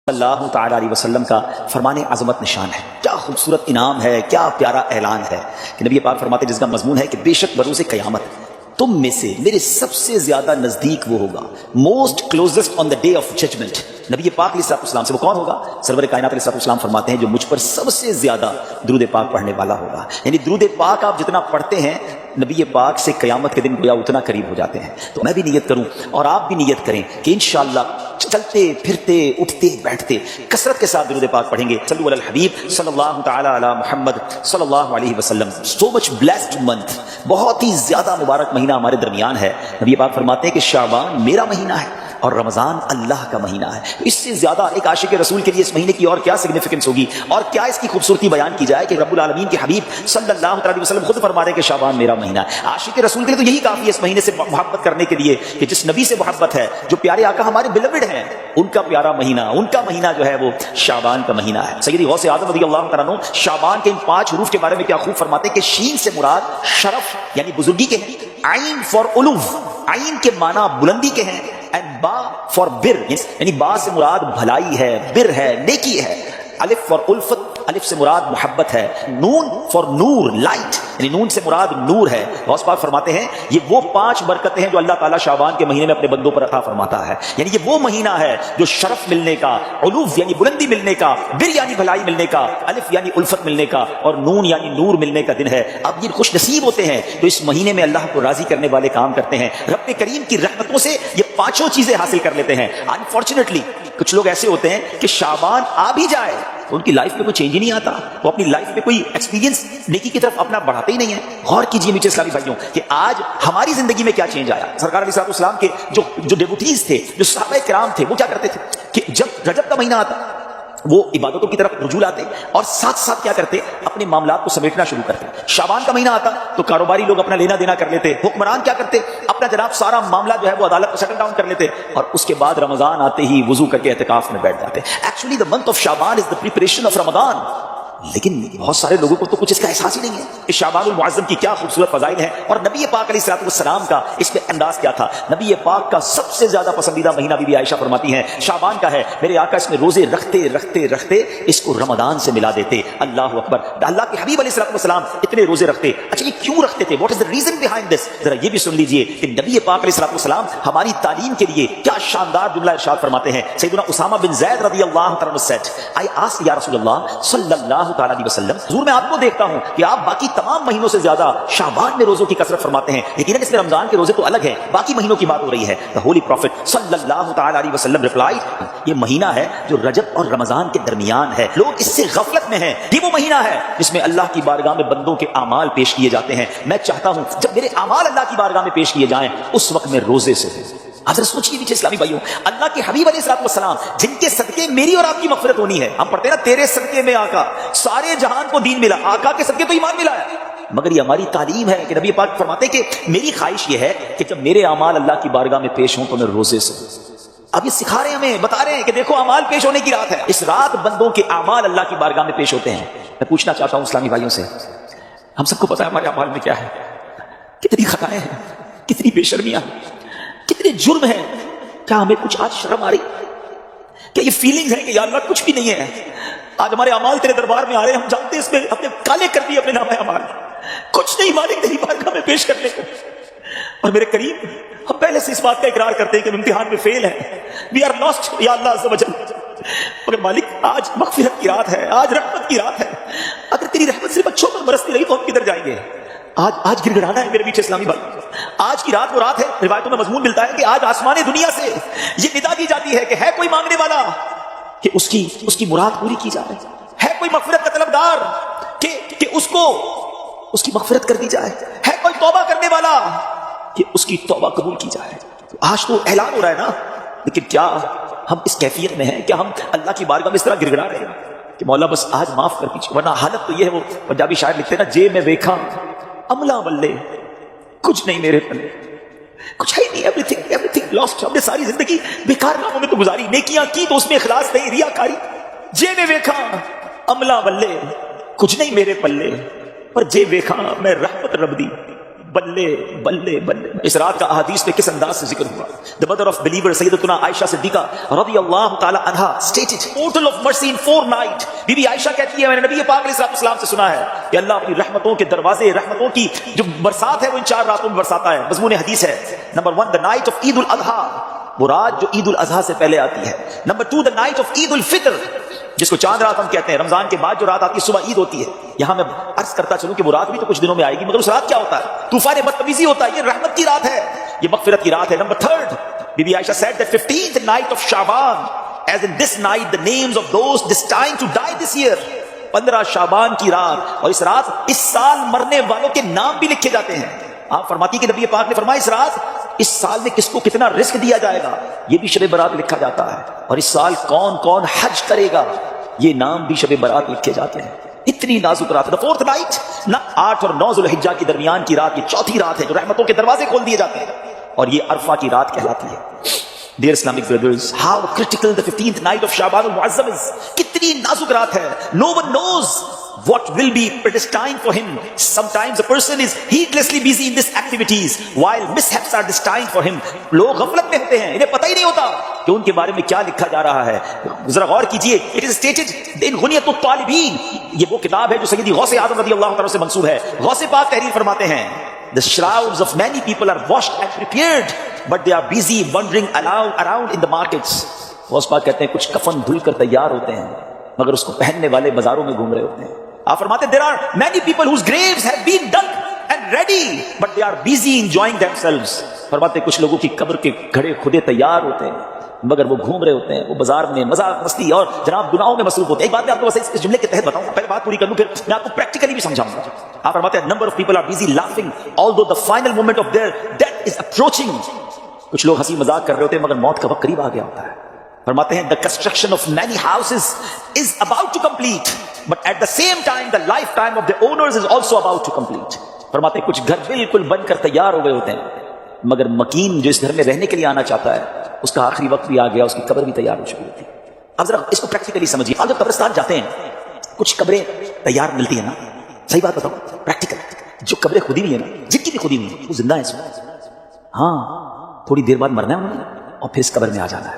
اللہ تعالیٰ علیہ وسلم کا فرمان عظمت نشان ہے. کیا خوبصورت انعام ہے، کیا پیارا اعلان ہے کہ نبی پاک فرماتے ہیں جس کا مضمون ہے کہ بے شک بروز قیامت تم میں سے میرے سب سے زیادہ نزدیک وہ ہوگا، most closest on the day of judgement. نبی پاک علیہ السلام سے وہ کون ہوگا؟ سرور کائنات علیہ السلام فرماتے ہیں جو مجھ پر سب سے زیادہ درود پاک پڑھنے والا ہوگا. یعنی درود پاک آپ جتنا پڑھتے ہیں نبی پاک سے قیامت کے دن گویا اتنا قریب ہو جاتے ہیں. تو میں بھی نیت کروں اور آپ بھی نیت کریں کہ انشاءاللہ چلتے پھرتے اٹھتے بیٹھتے کثرت کے ساتھ درود پاک پڑھیں گے. صلو علی الحبیب صلی اللہ تعالی علی محمد صلی اللہ علیہ وسلم. سو مچ بلیسڈ منتھ، بہت ہی زیادہ مبارک مہینہ ہمارے درمیان ہے. نبی پاک فرماتے ہیں کہ شعبان میرا مہینہ ہے اور رمضان اللہ کا مہینہ ہے. اس سے زیادہ ایک عاشق رسول کے لیے اس مہینے کی اور کیا سگنیفیکنس ہوگی اور کیا اس کی خوبصورتی بیان کی جائے کہ رب العالمین کے حبیب صلی اللہ علیہ وسلم خود فرما رہے ہیں کہ شعبان میرا مہینہ ہے. عاشق رسول کے لیے تو یہی کافی ہے اس مہینے سے محبت کرنے کے لیے کہ جس نبی سے محبت ہے، جو پیارے آقا ہمارے بیلوڈ ہیں، ان کا پیارا مہینہ، ان کا مہینہ جو ہے وہ شعبان کا مہینہ ہے. سیدی غوث اعظم رضی اللہ تعالیٰ عنہ شعبان کے ان 5 حروف کے بارے میں کیا خوب فرماتے ہیں کہ شین سے مراد شرف یعنی بزرگی کے ہیں، عین فار علو، عین کے معنی بلندی کے ہیں، اینڈ با فار بر یعنی با سے مراد بھلائی ہے، بر ہے، نیکی ہے. الف فار الفت، الف سے مراد محبت ہے. نون فار نور، لائٹ یعنی نون سے مراد نور ہے. غوث پاک فرماتے ہیں یہ وہ 5 برکتیں ہیں جو اللہ تعالیٰ شعبان کے مہینے میں اپنے بندوں پر عطا فرماتا ہے. یعنی یہ وہ مہینہ ہے جو شرف ملنے کا، علو یعنی بلندی ملنے کا، بر یعنی بھلائی ملنے کا، الف یعنی الفت ملنے کا اور نون یعنی نور ملنے کا دن ہے. اب یہ خوش نصیب ہوتے ہیں جو اس مہینے میں اللہ کو راضی کرنے والے کام کرتے ہیں. رب کریم کی رحمتوں سے یہ 5 چیزیں حاصل کر لیتے ہیں. انفارچونیٹلی کچھ لوگ ایسے ہوتے ہیں کہ شعبان آ بھی جائے تو ان کی لائف میں کوئی چینج ہی نہیں آتا، وہ اپنی لائف میں کوئی ایکسپیرینس نیکی کی طرف اپنا بڑھاتے ہی نہیں ہیں. غور کیجیے میٹھے اسلامی بھائیوں کہ آج ہماری زندگی میں کیا چینج آیا. سرکار علیہ السلام کے جو ڈیوٹیز تھے، جو صحابہ کرام تھے، وہ کیا کرتے تھے کہ جب رجب کا مہینہ آتا وہ عبادتوں کی طرف رجوع لاتے اور ساتھ ساتھ کیا کرتے، اپنے معاملات کو سمیٹنا شروع کرتے. شعبان کا مہینہ آتا تو کاروباری لوگ اپنا لینا دینا کر لیتے، حکمران کیا کرتے، اپنا جناب سارا معاملہ جو ہے وہ عدالت کو سیٹل ڈاؤن کر لیتے اور اس کے بعد رمضان آتے ہی وضو کر کے اعتکاف میں بیٹھ جاتے. Actually the month of Shaban is the preparation of Ramzan. لیکن بہت سارے لوگوں کو تو کچھ اس کا احساس ہی نہیں ہے کہ شعبان المعظم کی کیا خوبصورت فضائل ہیں. اور نبی پاک علیہ السلام کا اس میں انداز کیا تھا. نبی پاک کا سب سے زیادہ پسندیدہ مہینہ بی بی عائشہ فرماتی ہیں شعبان کا ہے. میرے آقا اس میں روزے رکھتے رکھتے رکھتے اس کو رمضان سے ملا دیتے. اللہ اکبر. اللہ کے حبیب علیہ السلام اتنے روزے رکھتے. اچھا یہ کیوں رکھتے تھے؟ What is the reason behind this? ذرا یہ بھی سن لیجئے کہ نبی پاک علیہ السلام ہماری تعلیم کے لیے کیا شاندار جملہ ارشاد فرماتے ہیں. سیدنا اسامہ بن زید رضی اللہ تعالی عنہ said I asked یا رسول اللہ صلی اللہ تعالی علیہ وسلم، حضور میں آپ کو دیکھتا ہوں کہ آپ باقی تمام مہینوں سے زیادہ شعبان میں روزوں کی کثرت فرماتے ہیں، لیکن اس میں رمضان کے روزے تو الگ ہیں، باقی مہینوں کی بات ہو رہی ہے. The Holy Prophet صلی اللہ تعالی علیہ وسلم replied یہ مہینہ ہے جو رجب اور رمضان کے درمیان ہے. لوگ اس سے غفلت میں ہیں. یہ وہ مہینہ ہے جس میں اللہ کی بارگاہ میں بندوں کے اعمال پیش کیے جاتے ہیں. میں چاہتا ہوں جب میرے اعمال اللہ کی بارگاہ میں پیش کیے جائیں اس وقت میں روزے سے آپ ذرا سوچیے نیچے اسلامی بھائیوں، اللہ کے حبیب علیہ السلام جن کے صدقے میری اور آپ کی مغفرت ہونی ہے. ہم پڑھتے ہیں نا تیرے صدقے میں آقا سارے جہان کو دین ملا، آقا کے صدقے تو ایمان ملا ہے. مگر یہ ہماری تعلیم ہے کہ نبی پاک فرماتے ہیں کہ میری خواہش یہ ہے کہ جب میرے اعمال اللہ کی بارگاہ میں پیش ہوں تو میں روزے سے. اب یہ سکھا رہے ہیں ہمیں، بتا رہے ہیں کہ دیکھو اعمال پیش ہونے کی رات ہے، اس رات بندوں کے اعمال اللہ کی بارگاہ میں پیش ہوتے ہیں. میں پوچھنا چاہتا ہوں اسلامی بھائیوں سے، ہم سب کو پتا ہے ہمارے اعمال میں کیا ہے، کتنی خطائیں ہیں، کتنی بے شرمیاں، کتنے جرم ہیں. کیا ہمیں کچھ آج شرم آ رہی؟ کیا یہ فیلنگ ہے کہ یا اللہ کچھ بھی نہیں ہے؟ آج ہمارے اعمال تیرے دربار میں آ رہے ہیں، ہم جانتے ہیں اس میں اپنے کالے کر دیے اپنے نام اعمال، کچھ نہیں مالک تیری بارگاہ میں پیش کرنے کو. اور میرے قریب ہم پہلے سے اس بات کا اقرار کرتے ہیں کہ ہم امتحان میں فیل ہیں، وی آر لاسٹ یا اللہ عز و جل. مگر مالک آج مغفرت کی رات ہے، آج رحمت کی رات ہے. اگر تیری رحمت صرف بچوں پر برستی رہی تو ہم کدھر جائیں گے؟ آج گڑ گڑانا ہے میرے میٹھے اسلامی بھائی. آج کی رات وہ رات ہے، روایتوں میں مضمون ملتا ہے کہ آج آسمان دنیا سے یہ ندا دی جاتی ہے کہ ہے کوئی مانگنے والا کہ اس کی مراد پوری کی جائے، ہے کوئی مغفرت کا طلبدار کہ اس کی مغفرت کر دی جائے، ہے کوئی توبہ کرنے والا کہ اس کی توبہ قبول کی جائے. آج تو اعلان ہو رہا ہے نا، لیکن کیا ہم اس کیفیت میں ہیں؟ کیا ہم اللہ کی بارگاہ میں اس طرح گڑ گڑا رہے ہیں کہ مولا بس آج معاف کر دیجیے؟ ورنہ حالت تو یہ ہے، وہ پنجابی شاعر لکھتے ہیں نا، جے میں ویکھا عملہ بلے کچھ نہیں میرے پلے، کچھ ہے نہیں، ایوری تھنگ لاسٹ. ہم نے ساری زندگی بیکار کاموں میں تو گزاری، نیکیاں کی تو اس میں اخلاص نہیں، ریاکاری. جے میں ویکھا عملہ بلے کچھ نہیں میرے پلے، پر جے ویکھا میں رحمت رب دی بلے بلے بلے. اس رات کا احادیث میں کس انداز سے ذکر ہوا. The mother of believer سیدتنا عائشہ صدیقہ رضی اللہ تعالی عنہا stated total of mercy in 4 nights. Be be Ayesha کہتی ہے میں نے نبی پاک علیہ السلام سے سنا ہے کہ اللہ اپنی رحمتوں کے دروازے، رحمتوں کی جو برسات ہے وہ ان 4 راتوں میں برساتا ہے. مضمون حدیث ہے. نمبر 1 the night of عید الاضحیٰ، وہ رات جو عید الاضحیٰ سے پہلے آتی ہے. نمبر 2 the night of عید الفطر، جس کو چاند رات ہم کہتے ہیں. رمضان کے بعد جو رات آتی ہے صبح عید ہوتی ہے. یہاں میں عرض کرتا چلوں کہ وہ رات بھی تو کچھ دنوں میں آئے گی، مگر اس رات کیا ہوتا ہے؟ طوفان بدتمیزی ہوتا ہے. یہ رحمت کی رات ہے، یہ مغفرت کی رات ہے. نمبر 3 بی be Ayesha said that 15th night of Shaban, as in this night the names of those destined to die this year. 15 شعبان کی رات، اور اس رات اس سال مرنے والوں کے نام بھی لکھے جاتے ہیں. آپ فرماتی کہ نبی پاک نے فرمایا اس رات اس سال میں کس کو کتنا رزق دیا جائے گا یہ بھی شب برات لکھا جاتا ہے، اور اس سال کون کون حج کرے گا یہ نام بھی شب برات لکھے جاتے ہیں. اتنی نازک رات. The 4th night، 8 اور 9 ذوالحجہ کی درمیان کی رات، یہ چوتھی رات ہے جو رحمتوں کے دروازے کھول دیے جاتے ہیں، اور یہ عرفہ کی رات کہلاتی ہے. Dear Islamic brothers, how critical the 15th night of Sha'ban al-Mu'azzam is. کتنی نازک رات ہے. No one knows what will be predestined for him. Sometimes a person is heedlessly busy in these activities while mishaps are destined for him. لوگ غفلت میں ہوتے ہیں، انہیں پتہ ہی نہیں ہوتا کہ ان کے بارے میں کیا لکھا جا رہا ہے. ذرا غور کیجئے. It is stated in غنیۃ الطالبین، یہ وہ کتاب ہے جو سیدی غوث اعظم رضی اللہ تعالیٰ سے منسوب ہے. غوث پاک تحریر فرماتے ہیں The shrouds of many people are washed and prepared, but they are busy wandering around in the markets. Ghaus Pak کہتے ہیں کچھ کفن دھل کر تیار ہوتے ہیں مگر اس کو پہننے والے بازاروں میں گھوم رہے ہوتے ہیں. آپ فرماتے ہیں there are many people whose graves have been dug and ready, but they are busy enjoying themselves. فرماتے ہیں کچھ لوگوں کی قبر کے گھڑے کھدے تیار ہوتے ہیں مگر وہ گھوم رہے ہوتے ہیں، وہ بازار میں مذاق مستی اور جناب گناہوں میں مصروف ہوتے ہیں. ایک بات میں آپ کو بس اس جملے کے تحت بتاؤں، پہلے بات پوری کر لوں پھر میں آپ کو پریکٹیکلی بھی سمجھاؤں گا. آپ فرماتے ہیں number of people are busy laughing although the final moment of their death is approaching. کچھ لوگ ہنسی مذاق کر رہے ہوتے ہیں مگر موت کا وقت قریب آ گیا ہوتا ہے. فرماتے ہیں the construction of many houses is about to complete, but at the same time the lifetime of the owners is also about to complete. فرماتے ہیں کچھ گھر بالکل بن کر تیار ہو گئے ہوتے ہیں مگر مکین جو اس گھر میں رہنے کے لیے آنا چاہتا ہے اس کا آخری وقت بھی آ گیا، اس کی قبر بھی تیار ہو چکی ہوتی ہے. اب ذرا اس کو پریکٹیکلی سمجھیے. آپ جب قبرستان جاتے ہیں کچھ قبریں تیار ملتی ہیں نا، صحیح بات بتاؤ پریکٹیکل. جو قبریں خودی ہوئی ہیں نا، جن کی بھی خودی ہوئی ہیں وہ زندہ ہیں اس وقت. ہاں تھوڑی دیر بعد مرنا ہے انہوں نے اور پھر اس قبر میں آ جانا ہے.